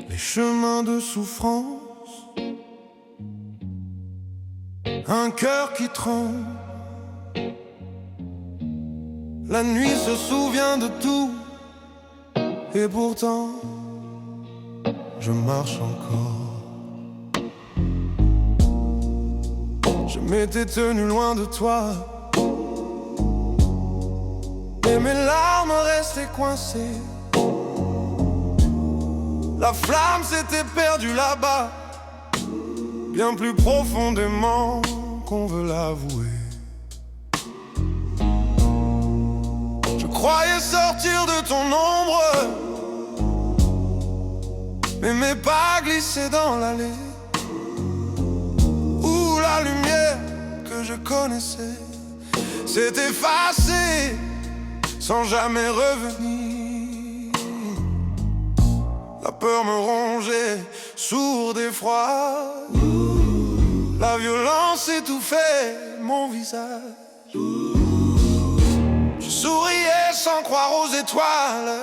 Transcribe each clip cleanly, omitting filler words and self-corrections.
Les chemins de souffrance, un cœur qui tremble. La nuit se souvient de tout, et pourtant je marche encore. Je m'étais tenu loin de toi, et mes larmes restaient coincées. La flamme s'était perdue là-bas, bien plus profondément qu'on veut l'avouer. Je croyais sortir de ton ombre, mais mes pas glissaient dans l'allée où la lumière que je connaissais s'est effacée sans jamais revenir. La peur me rongeait, sourde et froide. La violence étouffait mon visage. Je souriais sans croire aux étoiles,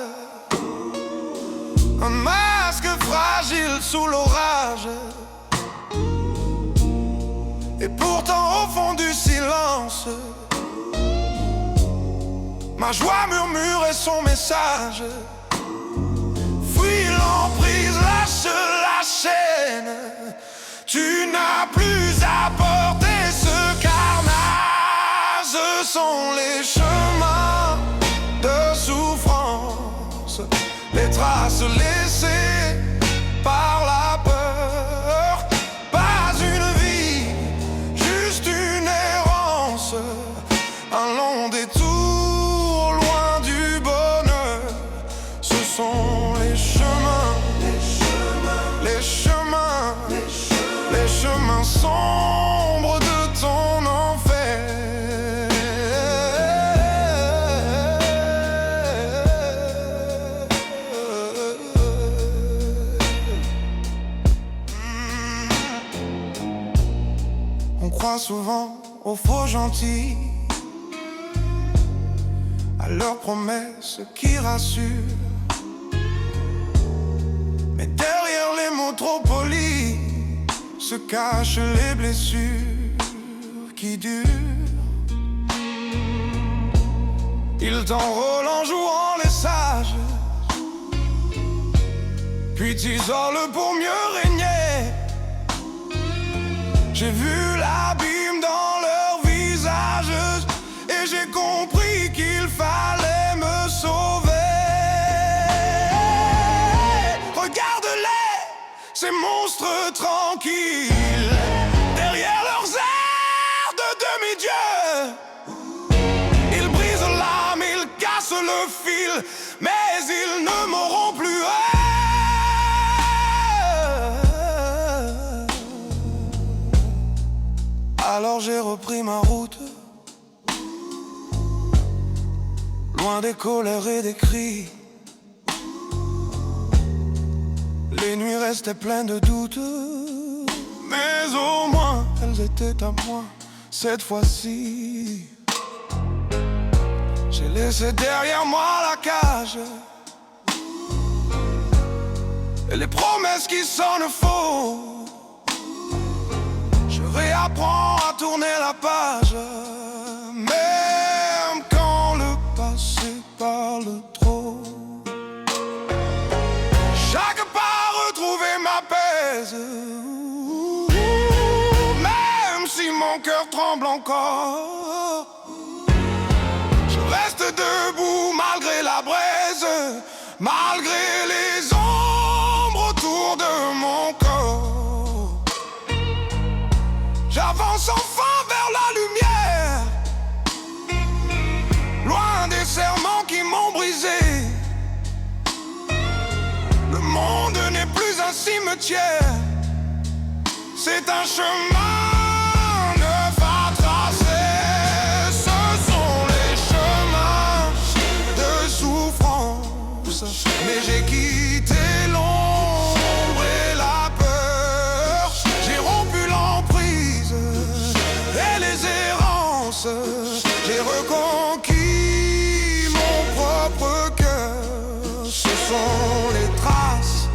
un masque fragile sous l'orage. Et pourtant au fond du silence, ma joie murmurait son message. Fuis l'emprise, lâche la chaîne. Tu n'as plus à porter ce carnage. Ce sont les chemins de souffrance, les traces laissées par la peur. Pas une vie, juste une errance, un long détour loin du bonheur. Ce sont les chemins, les chemins, les chemins sombres de ton enfer. On croit souvent aux faux gentils, à leurs promesses qui rassurent. Mais derrière les mots trop polis se cachent les blessures qui durent. Ils t'enrôlent en jouant les sages, puis t'isolent pour mieux régner. J'ai vu l'abîme dans leurs visages et j'ai compris qu'il fallait me sauver. Regarde-les, ces monstres tranquilles, derrière leurs airs de demi-dieu. Ils brisent l'âme, ils cassent le fil, mais ils ne m'auront plus. Alors j'ai repris ma route, loin des colères et des cris. Les nuits restaient pleines de doutes, mais au moins elles étaient à moi cette fois-ci. J'ai laissé derrière moi la cage et les promesses qui sonnent faux. Je réapprends à tourner la page, même quand le passé parle trop. Chaque pas retrouver m'apaise, même si mon cœur tremble encore. Je reste debout malgré la braise, malgré les ombres autour de mon corps. J'avance enfin vers la lumière, loin des serments qui m'ont brisé. Le monde n'est plus un cimetière, c'est un chemin neuf à tracer. Ce sont les chemins de souffrance, mais j'ai quitté l'ombre et la peur. J'ai rompu l'emprise et les errances, j'ai reconquis sont les traces,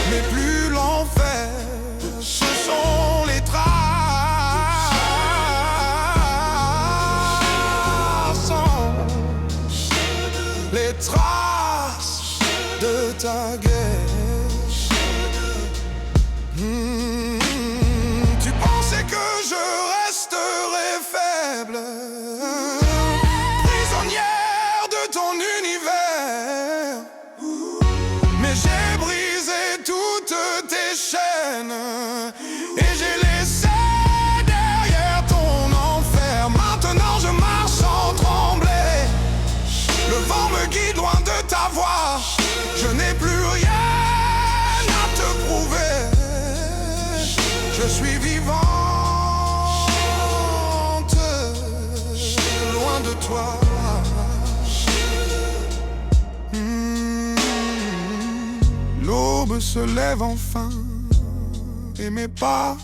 mais plus l'enfer, ce sont les traces, les traces de ta guerre. Tu pensais que je resterais faible, prisonnière de ton univers, mais j'ai brisé toutes tes chaînes et j'ai laissé derrière ton enfer. Maintenant je marche sans trembler, le vent me guide loin de ta voix. Je n'ai plus rien à te prouver, je suis vivante, loin de toi. L'aube se lève enfin et mes pas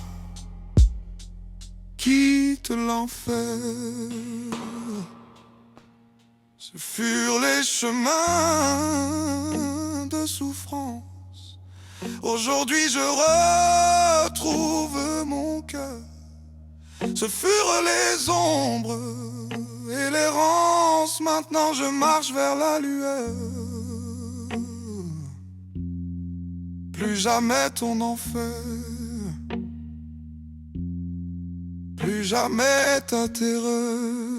quittent l'enfer. Ce furent les chemins de souffrance. Aujourd'hui je retrouve mon cœur. Ce furent les ombres et l'errance. Maintenant je marche vers la lueur. Plus jamais ton enfer, plus jamais ta terreur.